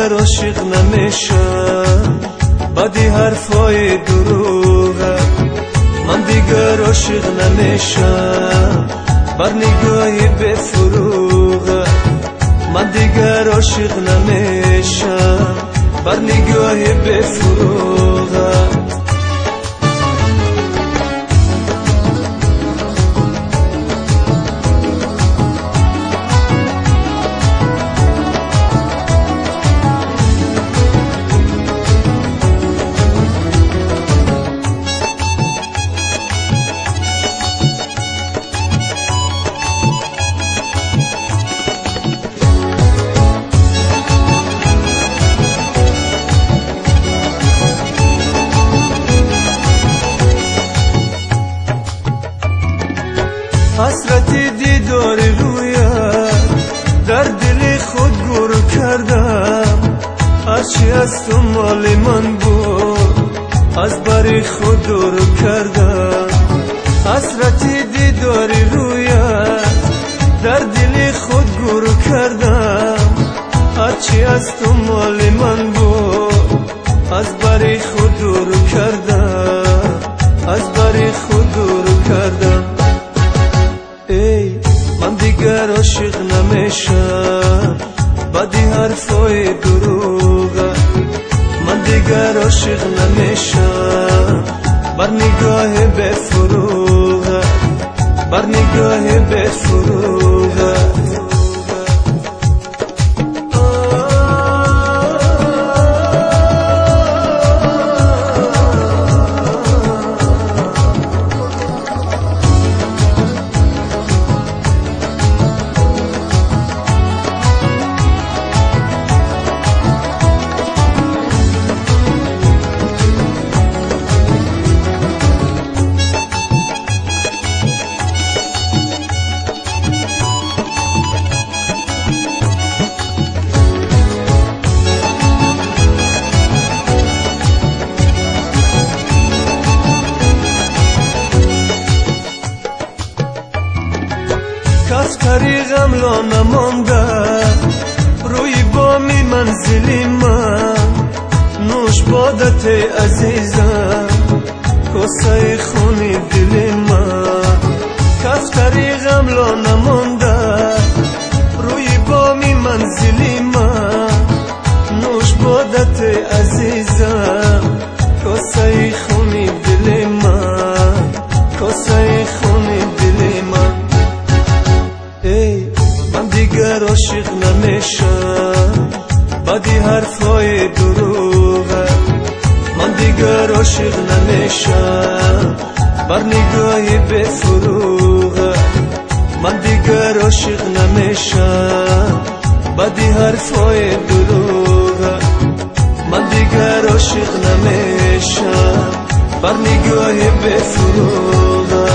دیگر عاشق نمیشم بدی حرفای دروغه. من دیگر عاشق نمیشم بر نگاهی بفروغه. من دیگر عاشق نمیشم بر نگاهی بفروغه. حسرت دیدار رویت در دل خود گور کردم. هرچی از تو مال من بود از بر خود دور کردم. حسرت دیدار رویت در دل خود گور کردم. هرچی از تو مال من بود از بر خود دور کردم. از بر خود دور کردم. ای من دیگر عاشق نمیشم بدی حرفای دروغه. من دیگر عاشق نمیشم بر نگاه بفروغه. بر نگاه بفروغه. کس طریقم لا نمانده روی بامی منزلی من. نوش بادت عزیزم کاسه خونی دل من. کس طریقم لا نمانده روی بامی منزلی من. نوش بادت عزیزم کاسه خونی دل من. کاسه خونی دل من. ای من دیگر عاشق نمیشم بدی حرفای دروغه. من دیگر عاشق نمیشم بر نگاهی بفروغه. من دیگر عاشق نمیشم بدی حرفای دروغه. من دیگر عاشق نمیشم بر نگاهی بفروغه.